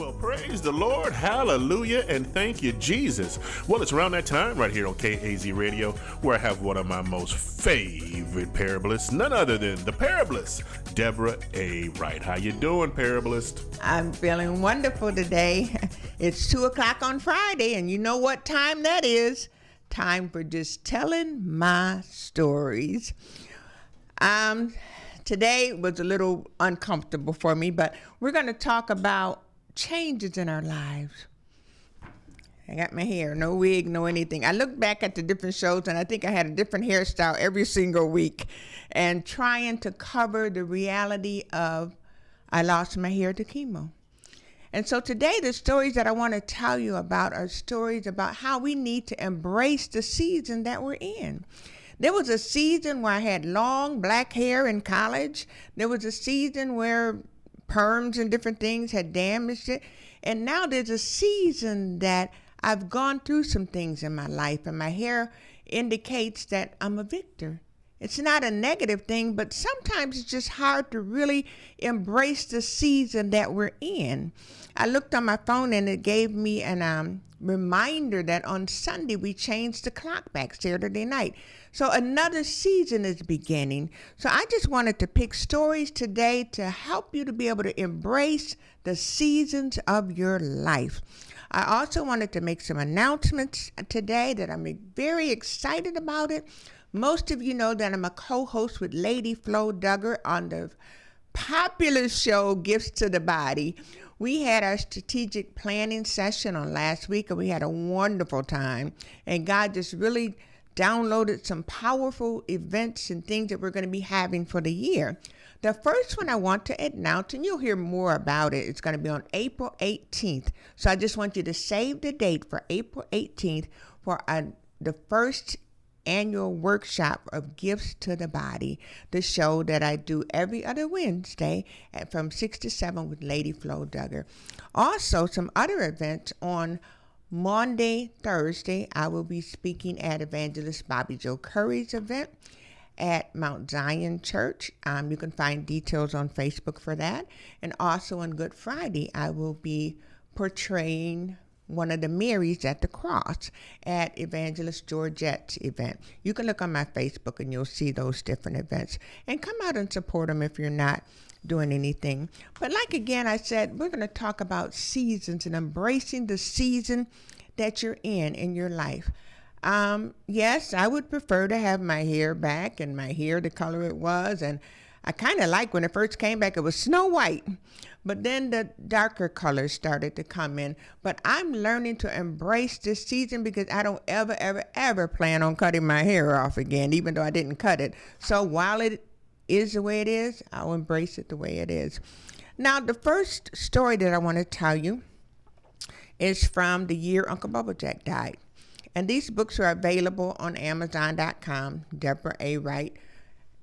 Well, praise the Lord, hallelujah, and thank you, Jesus. Well, it's around that time right here on KAZ Radio where I have one of my most favorite parablists, none other than the Parablist, Deborah A. Wright. How you doing, Parablist? I'm feeling wonderful today. It's 2 o'clock on Friday, and you know what time that is. Time for just telling my stories. Today was a little uncomfortable for me, but we're going to talk about changes in our lives. I got my hair, no wig, no anything. I looked back at the different shows, and I think I had a different hairstyle every single week, and trying to cover the reality of I lost my hair to chemo. And so today, the stories that I want to tell you about are stories about how we need to embrace the season that we're in. There was a season where I had long black hair in college. There was a season where perms and different things had damaged it. And now there's a season that I've gone through some things in my life, and my hair indicates that I'm a victor. It's not a negative thing, but sometimes it's just hard to really embrace the season that we're in. I looked on my phone and it gave me an reminder that on Sunday we changed the clock back Saturday night. So another season is beginning. So I just wanted to pick stories today to help you to be able to embrace the seasons of your life. I also wanted to make some announcements today that I'm very excited about it. Most of you know that I'm a co-host with Lady Flo Duggar on the popular show Gifts to the Body. We had our strategic planning session on last week, and we had a wonderful time. And God just really downloaded some powerful events and things that we're going to be having for the year. The first one I want to announce, and you'll hear more about it, it's going to be on April 18th. So I just want you to save the date for April 18th for the first annual workshop of Gifts to the Body, the show that I do every other Wednesday from 6 to 7 with Lady Flo Duggar. Also, some other events on Monday, Thursday, I will be speaking at Evangelist Bobby Joe Curry's event at Mount Zion Church. You can find details on Facebook for that. And also on Good Friday, I will be portraying one of the Marys at the cross at Evangelist Georgette's event. You can look on my Facebook and you'll see those different events. And come out and support them if you're not doing anything. But like again, I said, we're going to talk about seasons and embracing the season that you're in your life. Yes, I would prefer to have my hair back and my hair the color it was. And I kind of like when it first came back, it was snow white. But then the darker colors started to come in. But I'm learning to embrace this season because I don't ever plan on cutting my hair off again, even though I didn't cut it. So while it is the way it is, I'll embrace it the way it is. Now, the first story that I want to tell you is from the year Uncle Bubba Jack died. And these books are available on Amazon.com, Deborah A. Wright.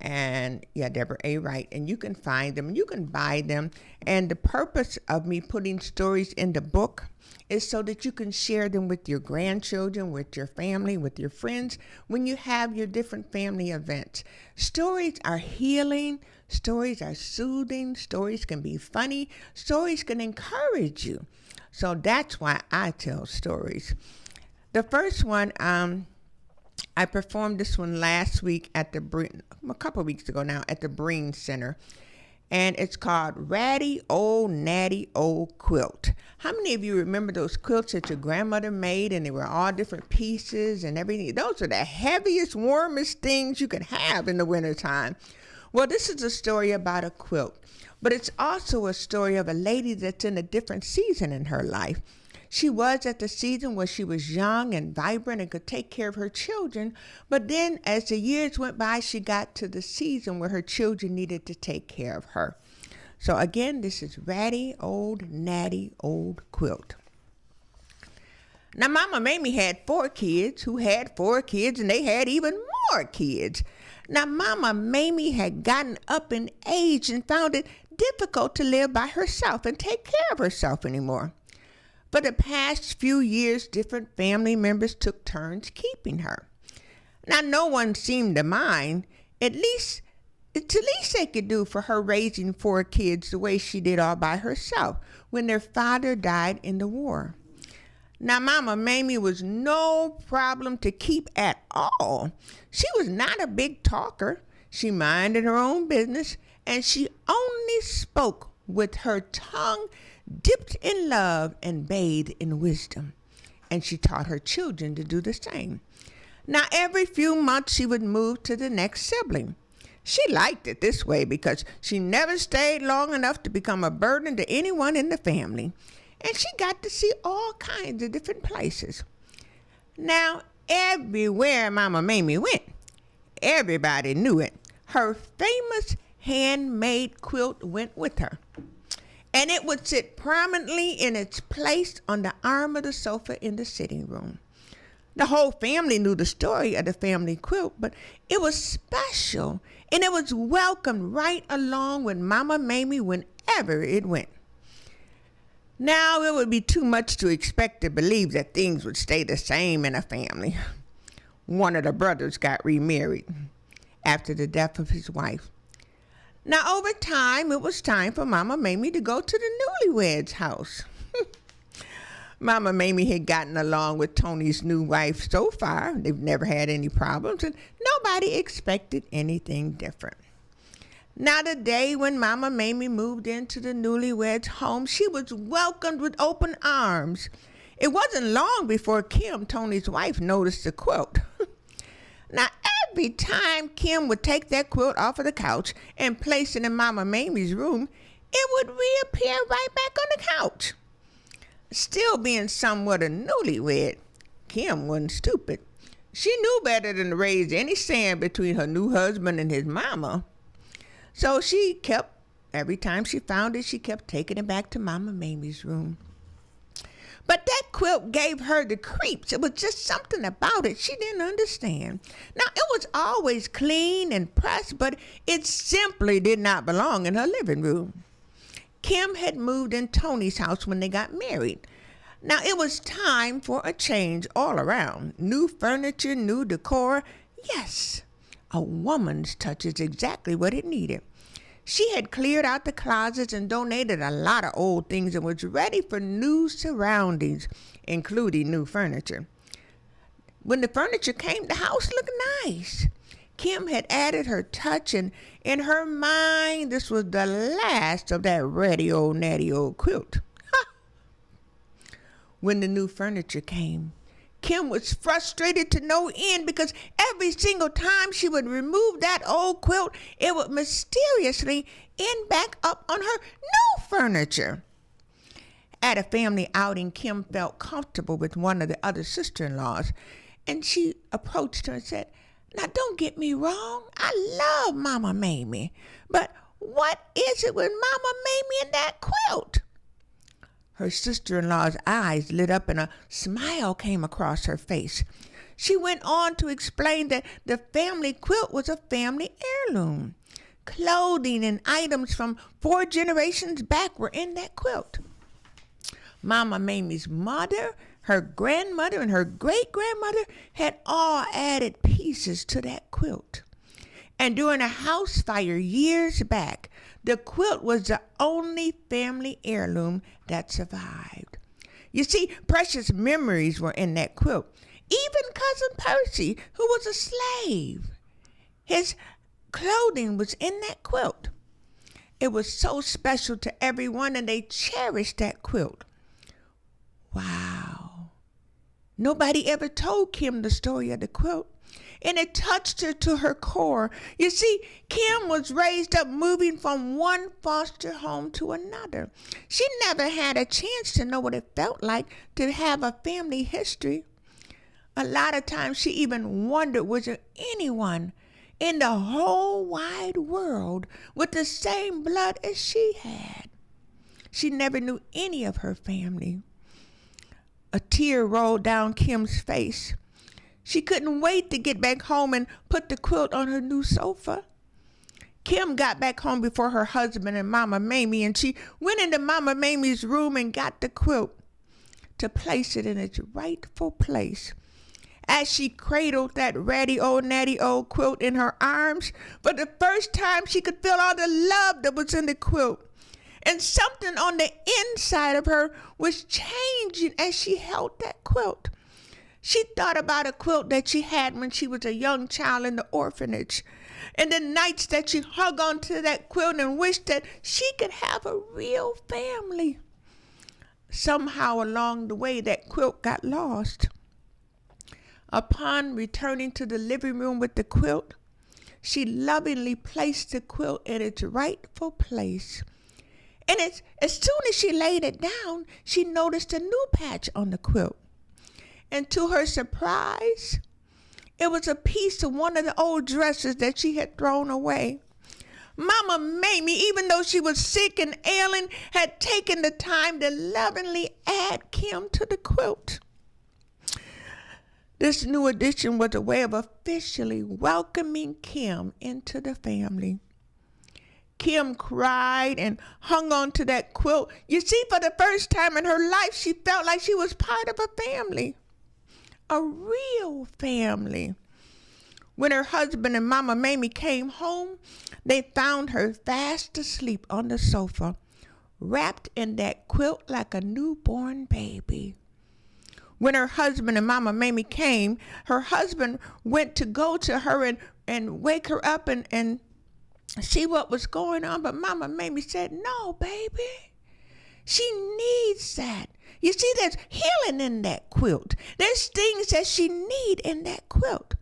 Deborah A. Wright, and you can find them, you can buy them. And the purpose of me putting stories in the book is so that you can share them with your grandchildren, with your family, with your friends, when you have your different family events. Stories are healing, stories are soothing, stories can be funny, stories can encourage you. So that's why I tell stories. The first one, I performed this one last week at a couple of weeks ago now, at the Breen Center. And it's called Ratty Old Natty Old Quilt. How many of you remember those quilts that your grandmother made and they were all different pieces and everything? Those are the heaviest, warmest things you could have in the wintertime. Well, this is a story about a quilt, but it's also a story of a lady that's in a different season in her life. She was at the season where she was young and vibrant and could take care of her children. But then as the years went by, she got to the season where her children needed to take care of her. So again, this is Ratty Old Natty Old Quilt. Now, Mama Mamie had 4 kids who had 4 kids, and they had even more kids. Now, Mama Mamie had gotten up in age and found it difficult to live by herself and take care of herself anymore. For the past few years, different family members took turns keeping her. Now, no one seemed to mind. At least It's the least they could do for her raising 4 kids the way she did all by herself when their father died in the war. Now, Mama Mamie was no problem to keep at all. She was not a big talker. She minded her own business, and she only spoke with her tongue dipped in love and bathed in wisdom. And she taught her children to do the same. Now, every few months, she would move to the next sibling. She liked it this way because she never stayed long enough to become a burden to anyone in the family. And she got to see all kinds of different places. Now, everywhere Mama Mamie went, everybody knew it. Her famous handmade quilt went with her. And it would sit prominently in its place on the arm of the sofa in the sitting room. The whole family knew the story of the family quilt, but it was special, and it was welcomed right along with Mama Mamie whenever it went. Now, it would be too much to expect to believe that things would stay the same in a family. One of the brothers got remarried after the death of his wife. Now, over time, it was time for Mama Mamie to go to the newlyweds' house. Mama Mamie had gotten along with Tony's new wife so far. They've never had any problems, and nobody expected anything different. Now, the day when Mama Mamie moved into the newlyweds' home, she was welcomed with open arms. It wasn't long before Kim, Tony's wife, noticed the quilt. Now, every time Kim would take that quilt off of the couch and place it in Mama Mamie's room, it would reappear right back on the couch. Still being somewhat a newlywed, Kim wasn't stupid. She knew better than to raise any sand between her new husband and his mama. So every time she found it, she kept taking it back to Mama Mamie's room. But that quilt gave her the creeps. It was just something about it she didn't understand. Now, it was always clean and pressed, but it simply did not belong in her living room. Kim had moved in Tony's house when they got married. Now, it was time for a change all around. New furniture, new decor. Yes, a woman's touch is exactly what it needed. She had cleared out the closets and donated a lot of old things and was ready for new surroundings, including new furniture. When the furniture came, the house looked nice. Kim had added her touch, and in her mind, this was the last of that ratty old natty old quilt. When the new furniture came, Kim was frustrated to no end because every single time she would remove that old quilt, it would mysteriously end back up on her new furniture. At a family outing, Kim felt comfortable with one of the other sister-in-laws, and she approached her and said, "Now, don't get me wrong, I love Mama Mamie, but what is it with Mama Mamie and that quilt?" Her sister-in-law's eyes lit up and a smile came across her face. She went on to explain that the family quilt was a family heirloom. Clothing and items from 4 generations back were in that quilt. Mama Mamie's mother, her grandmother, and her great-grandmother had all added pieces to that quilt. And during a house fire years back, the quilt was the only family heirloom that survived. You see, precious memories were in that quilt. Even Cousin Percy, who was a slave, his clothing was in that quilt. It was so special to everyone, and they cherished that quilt. Wow. Nobody ever told Kim the story of the quilt, and it touched her to her core. You see, Kim was raised up moving from one foster home to another. She never had a chance to know what it felt like to have a family history. A lot of times she even wondered, was there anyone in the whole wide world with the same blood as she had? She never knew any of her family. A tear rolled down Kim's face. She couldn't wait to get back home and put the quilt on her new sofa. Kim got back home before her husband and Mama Mamie, and she went into Mama Mamie's room and got the quilt to place it in its rightful place. as she cradled that ratty old natty old quilt in her arms. For the first time, she could feel all the love that was in the quilt. And something on the inside of her was changing as she held that quilt. She thought about a quilt that she had when she was a young child in the orphanage, and the nights that she hung on to that quilt and wished that she could have a real family. Somehow along the way, that quilt got lost. Upon returning to the living room with the quilt, she lovingly placed the quilt in its rightful place. And as soon as she laid it down, she noticed a new patch on the quilt. And to her surprise, it was a piece of one of the old dresses that she had thrown away. Mama Mamie, even though she was sick and ailing, had taken the time to lovingly add Kim to the quilt. This new addition was a way of officially welcoming Kim into the family. Kim cried and hung on to that quilt. You see, for the first time in her life, she felt like she was part of a family, a real family. When her husband and Mama Mamie came home, they found her fast asleep on the sofa, wrapped in that quilt like a newborn baby. When her husband and Mama Mamie came, her husband went to go to her and wake her up and see what was going on, but Mama Mamie said, "No, baby, she needs that. You see, there's healing in that quilt. There's things that she needs in that quilt.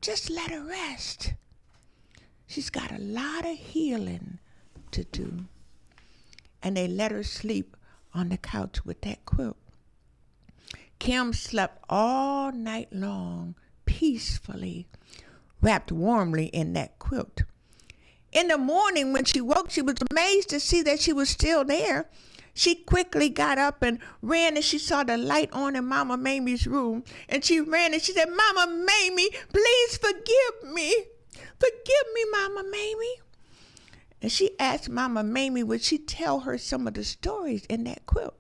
Just let her rest. She's got a lot of healing to do." And they let her sleep on the couch with that quilt. Kim slept all night long, peacefully, wrapped warmly in that quilt. In the morning, when she woke, she was amazed to see that she was still there. She quickly got up and ran, and she saw the light on in Mama Mamie's room. And she ran and she said, "Mama Mamie, please forgive me. Forgive me, Mama Mamie." And she asked Mama Mamie would she tell her some of the stories in that quilt.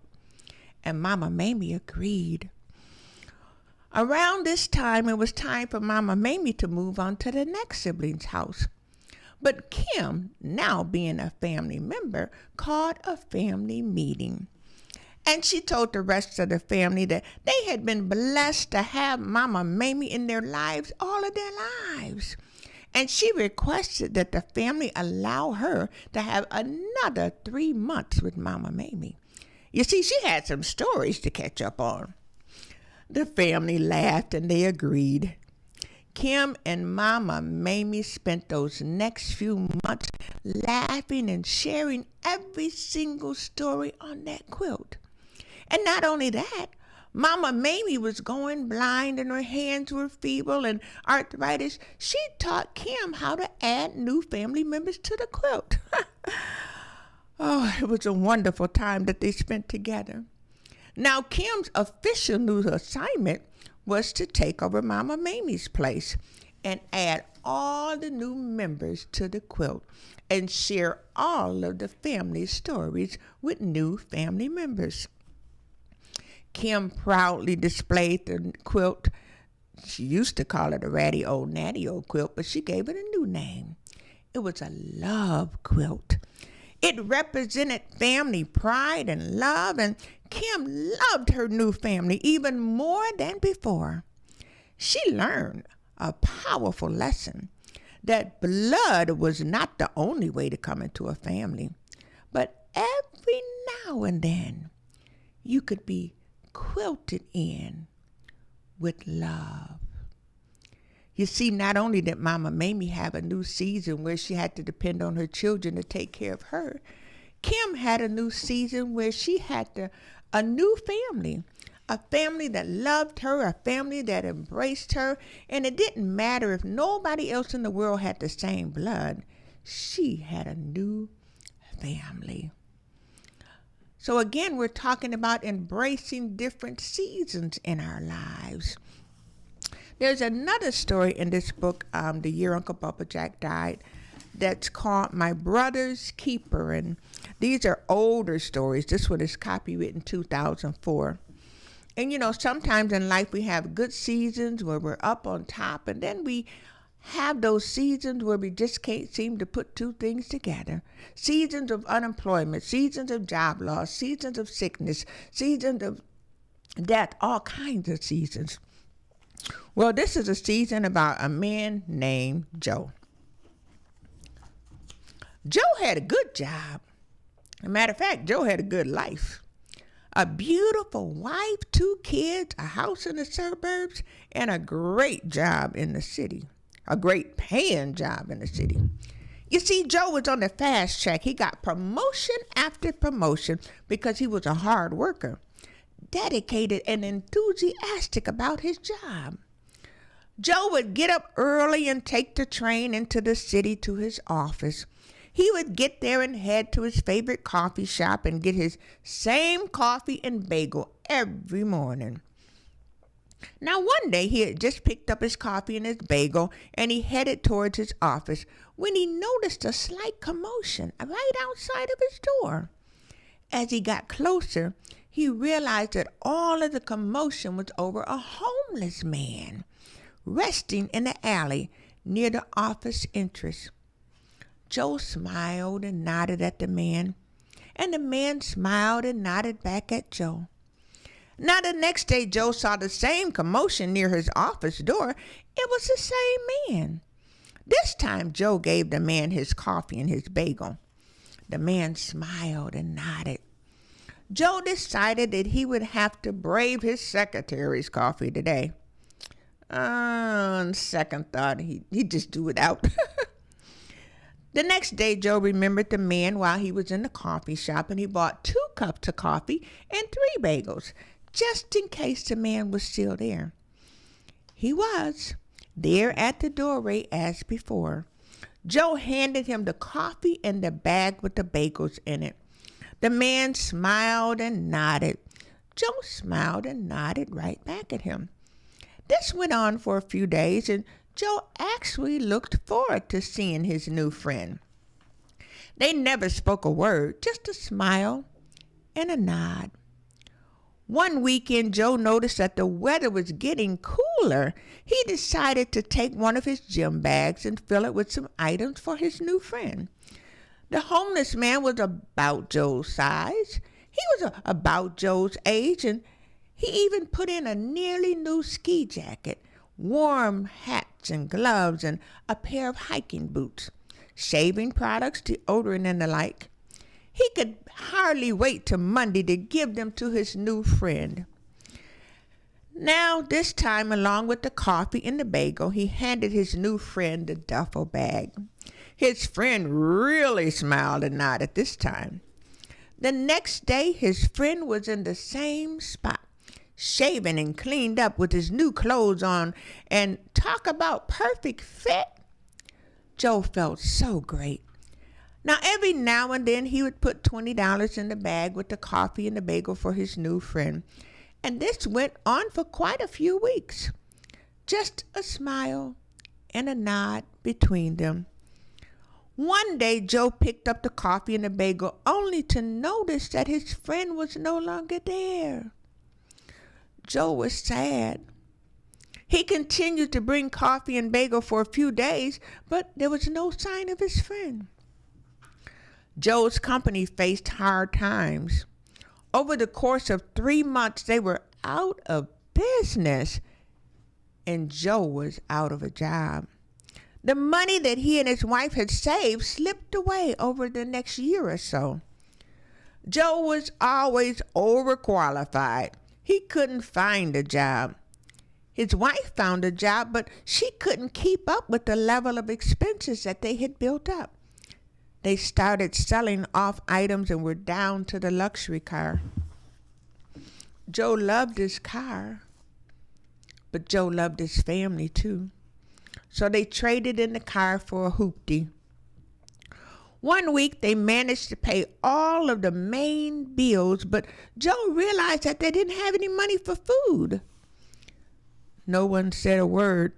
And Mama Mamie agreed. Around this time, it was time for Mama Mamie to move on to the next sibling's house. But Kim, now being a family member, called a family meeting. And she told the rest of the family that they had been blessed to have Mama Mamie in their lives all of their lives. And she requested that the family allow her to have another 3 months with Mama Mamie. You see, she had some stories to catch up on. The family laughed and they agreed. Kim and Mama Mamie spent those next few months laughing and sharing every single story on that quilt. And not only that, Mama Mamie was going blind and her hands were feeble and arthritis. She taught Kim how to add new family members to the quilt. Oh, it was a wonderful time that they spent together. Now, Kim's official new assignment was to take over Mama Mamie's place and add all the new members to the quilt and share all of the family stories with new family members. Kim proudly displayed the quilt. She used to call it a ratty old natty old quilt, but she gave it a new name. It was a love quilt. It represented family pride and love, and Kim loved her new family even more than before. She learned a powerful lesson that blood was not the only way to come into a family, but every now and then you could be quilted in with love. You see, not only did Mama Mamie have a new season where she had to depend on her children to take care of her, Kim had a new season where she had a new family, a family that loved her, a family that embraced her, and it didn't matter if nobody else in the world had the same blood. She had a new family. So again, we're talking about embracing different seasons in our lives. There's another story in this book, the year Uncle Bubba Jack died, that's called My Brother's Keeper. And these are older stories. This one is copywritten 2004. And sometimes in life we have good seasons where we're up on top, and then we have those seasons where we just can't seem to put two things together. Seasons of unemployment, seasons of job loss, seasons of sickness, seasons of death, all kinds of seasons. Well, this is a season about a man named Joe. Joe had a good job. As a matter of fact, Joe had a good life. A beautiful wife, 2 kids, a house in the suburbs, and a great job in the city. A great paying job in the city. You see, Joe was on the fast track. He got promotion after promotion because he was a hard worker, dedicated and enthusiastic about his job. Joe would get up early and take the train into the city to his office. He would get there and head to his favorite coffee shop and get his same coffee and bagel every morning. Now, one day he had just picked up his coffee and his bagel, and he headed towards his office when he noticed a slight commotion right outside of his door. As he got closer, he realized that all of the commotion was over a homeless man resting in the alley near the office entrance. Joe smiled and nodded at the man, and the man smiled and nodded back at Joe. Now, the next day, Joe saw the same commotion near his office door. It was the same man. This time, Joe gave the man his coffee and his bagel. The man smiled and nodded. Joe decided that he would have to brave his secretary's coffee today. On second thought, he'd just do without. The next day, Joe remembered the man while he was in the coffee shop, and he bought 2 cups of coffee and 3 bagels, just in case the man was still there. He was there at the doorway as before. Joe handed him the coffee and the bag with the bagels in it. The man smiled and nodded. Joe smiled and nodded right back at him. This went on for a few days, and Joe actually looked forward to seeing his new friend. They never spoke a word, just a smile and a nod. One weekend, Joe noticed that the weather was getting cooler. He decided to take one of his gym bags and fill it with some items for his new friend. The homeless man was about Joe's size. He was about Joe's age, and he even put in a nearly new ski jacket, warm hats and gloves, and a pair of hiking boots, shaving products, deodorant, and the like. He could hardly wait till Monday to give them to his new friend. Now, this time, along with the coffee and the bagel, he handed his new friend the duffel bag. His friend really smiled and nodded this time. The next day, his friend was in the same spot, shaven and cleaned up with his new clothes on, and talk about perfect fit. Joe felt so great. Now, every now and then, he would put $20 in the bag with the coffee and the bagel for his new friend. And this went on for quite a few weeks. Just a smile and a nod between them. One day, Joe picked up the coffee and the bagel only to notice that his friend was no longer there. Joe was sad. He continued to bring coffee and bagel for a few days, but there was no sign of his friend. Joe's company faced hard times. Over the course of 3 months, they were out of business, and Joe was out of a job. The money that he and his wife had saved slipped away over the next year or so. Joe was always overqualified. He couldn't find a job. His wife found a job, but she couldn't keep up with the level of expenses that they had built up. They started selling off items and were down to the luxury car. Joe loved his car, but Joe loved his family too. So they traded in the car for a hoopty. One week they managed to pay all of the main bills, but Joe realized that they didn't have any money for food. No one said a word.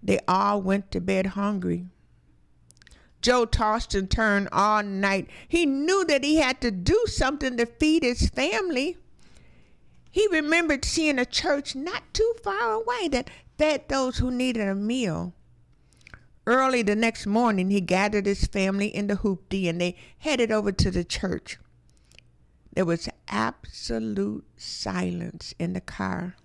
They all went to bed hungry. Joe tossed and turned all night. He knew that he had to do something to feed his family. He remembered seeing a church not too far away that fed those who needed a meal. Early the next morning, he gathered his family in the hoopty and they headed over to the church. There was absolute silence in the car.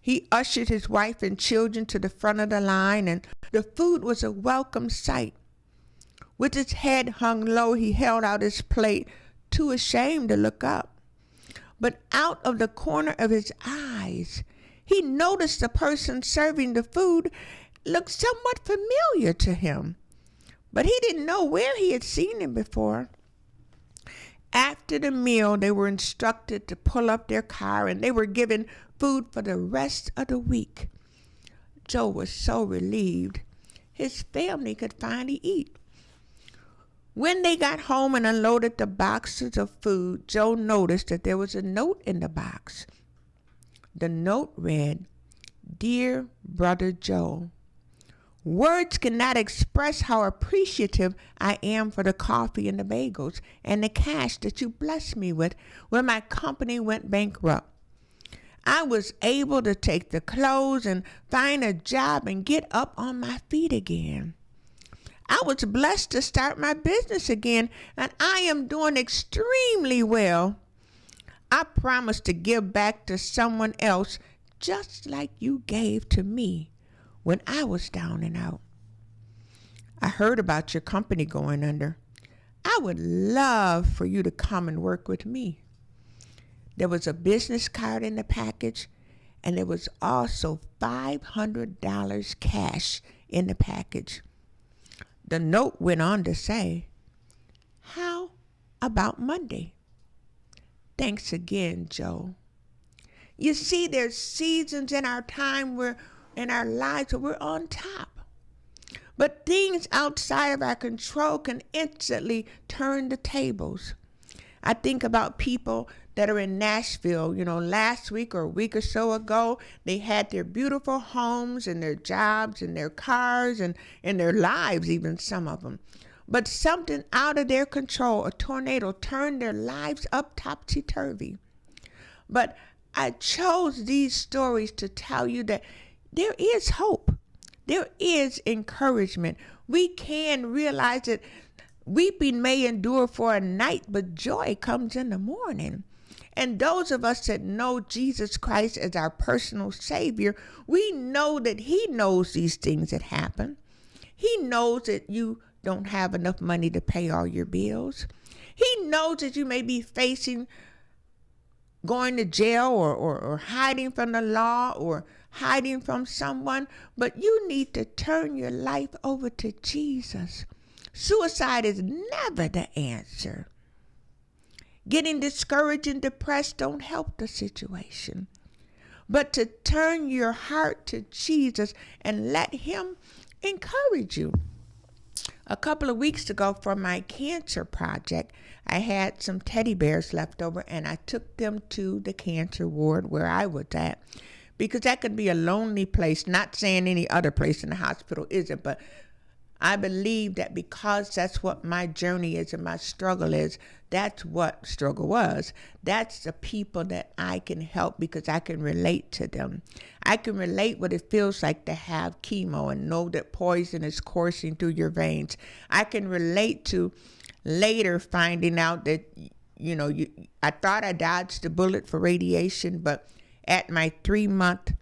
He ushered his wife and children to the front of the line, and the food was a welcome sight. With his head hung low, he held out his plate, too ashamed to look up. But out of the corner of his eyes, he noticed the person serving the food looked somewhat familiar to him, but he didn't know where he had seen him before. After the meal, they were instructed to pull up their car, and they were given food for the rest of the week. Joe was so relieved. His family could finally eat. When they got home and unloaded the boxes of food, Joe noticed that there was a note in the box. The note read, "Dear Brother Joe, words cannot express how appreciative I am for the coffee and the bagels and the cash that you blessed me with when my company went bankrupt. I was able to take the clothes and find a job and get up on my feet again. I was blessed to start my business again, and I am doing extremely well. I promise to give back to someone else just like you gave to me when I was down and out. I heard about your company going under. I would love for you to come and work with me." There was a business card in the package, and there was also $500 cash in the package. The note went on to say, "How about Monday? Thanks again, Joe." You see, there's seasons in our time in our lives where we're on top. But things outside of our control can instantly turn the tables. I think about people that are in Nashville. Last week or a week or so ago, they had their beautiful homes and their jobs and their cars and their lives, even some of them. But something out of their control, a tornado, turned their lives up topsy-turvy. But I chose these stories to tell you that there is hope. There is encouragement. We can realize that weeping may endure for a night, but joy comes in the morning. And those of us that know Jesus Christ as our personal Savior, we know that He knows these things that happen. He knows that you don't have enough money to pay all your bills. He knows that you may be facing going to jail or hiding from the law or hiding from someone, but you need to turn your life over to Jesus. Suicide is never the answer. Getting discouraged and depressed don't help the situation. But to turn your heart to Jesus and let Him encourage you. A couple of weeks ago for my cancer project, I had some teddy bears left over and I took them to the cancer ward where I was at, because that could be a lonely place. Not saying any other place in the hospital isn't, but I believe that because that's what my journey is and my struggle is, that's what struggle was. That's the people that I can help because I can relate to them. I can relate what it feels like to have chemo and know that poison is coursing through your veins. I can relate to later finding out that, I thought I dodged the bullet for radiation, but at my 3-month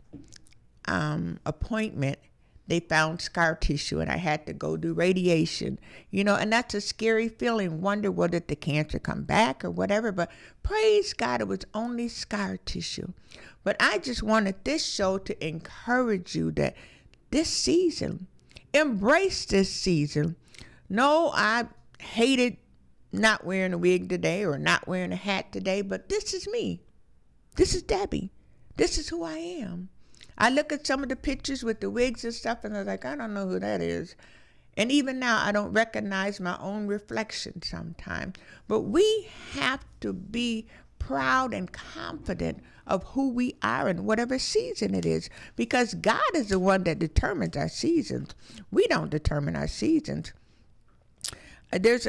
appointment, they found scar tissue and I had to go do radiation, and that's a scary feeling. Wonder, will did the cancer come back or whatever? But praise God, it was only scar tissue. But I just wanted this show to encourage you that this season, embrace this season. No, I hated not wearing a wig today or not wearing a hat today, but this is me. This is Debbie. This is who I am. I look at some of the pictures with the wigs and stuff, and I'm like, I don't know who that is. And even now, I don't recognize my own reflection sometimes. But we have to be proud and confident of who we are in whatever season it is, because God is the one that determines our seasons. We don't determine our seasons. This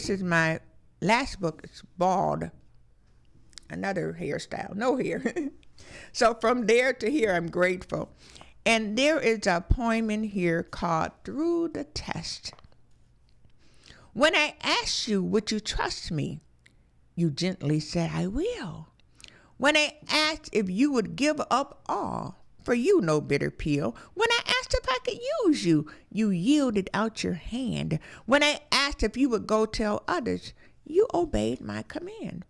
is my last book. It's Bald. another hairstyle, no hair. So from there to here, I'm grateful. And there is a poem in here called Through the Test. When I asked you, would you trust me? You gently said, I will. When I asked if you would give up all, for you no bitter pill. When I asked if I could use you, you yielded out your hand. When I asked if you would go tell others, you obeyed my command.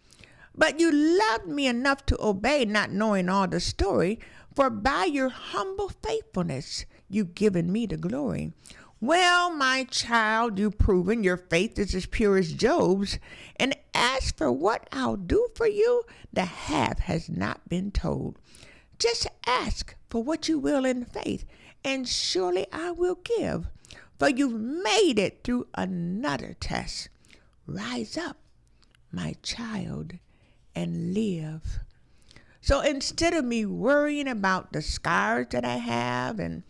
But you loved me enough to obey, not knowing all the story, for by your humble faithfulness, you've given me the glory. Well, my child, you've proven your faith is as pure as Job's, and as for what I'll do for you, the half has not been told. Just ask for what you will in faith, and surely I will give, for you've made it through another test. Rise up, my child, and live. So instead of me worrying about the scars that I have and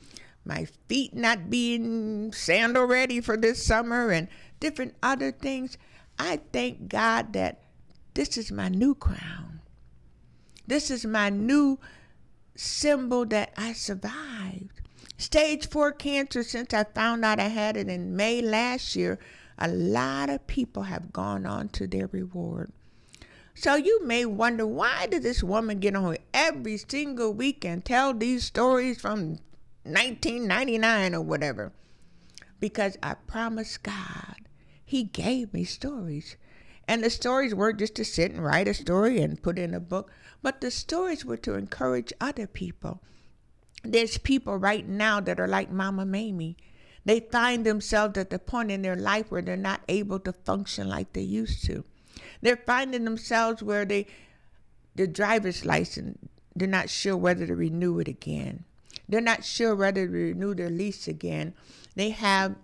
my feet not being sandal ready for this summer and different other things, I thank God that this is my new crown. This is my new symbol that I survived. Stage 4 cancer, since I found out I had it in May last year, a lot of people have gone on to their reward. So you may wonder, why did this woman get on every single week and tell these stories from 1999 or whatever? Because I promised God, He gave me stories. And the stories weren't just to sit and write a story and put it in a book, but the stories were to encourage other people. There's people right now that are like Mama Mamie. They find themselves at the point in their life where they're not able to function like they used to. They're finding themselves where their driver's license, they're not sure whether to renew it again. They're not sure whether to renew their lease again. They have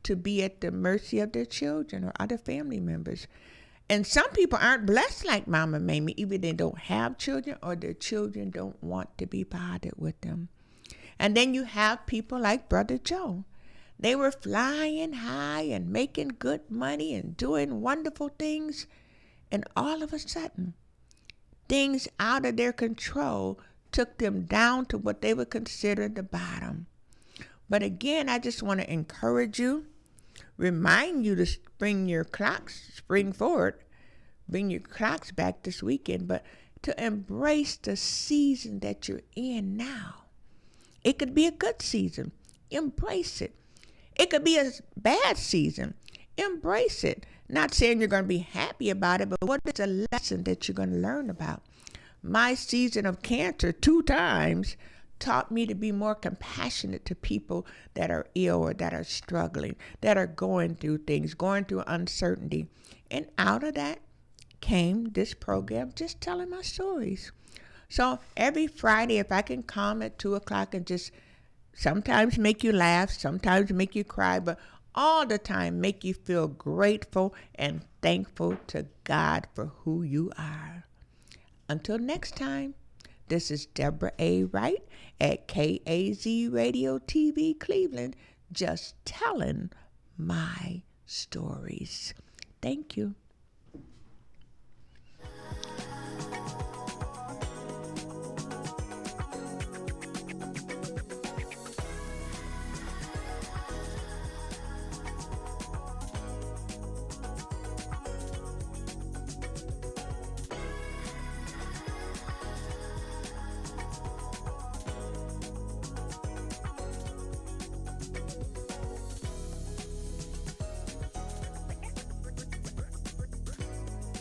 to be at the mercy of their children or other family members. And some people aren't blessed like Mama Mamie. Either they don't have children or their children don't want to be bothered with them. And then you have people like Brother Joe. They were flying high and making good money and doing wonderful things. And all of a sudden, things out of their control took them down to what they would consider the bottom. But again, I just want to encourage you, remind you to bring your clocks, spring forward, bring your clocks back this weekend, but to embrace the season that you're in now. It could be a good season. Embrace it. It could be a bad season. Embrace it. Not saying you're going to be happy about it, but what is a lesson that you're going to learn about? My season of cancer 2 times taught me to be more compassionate to people that are ill or that are struggling, that are going through things, going through uncertainty. And out of that came this program, just telling my stories. So every Friday, if I can come at 2 o'clock and just sometimes make you laugh, sometimes make you cry, but all the time make you feel grateful and thankful to God for who you are. Until next time, this is Deborah A. Wright at KAZ Radio TV Cleveland, just telling my stories. Thank you.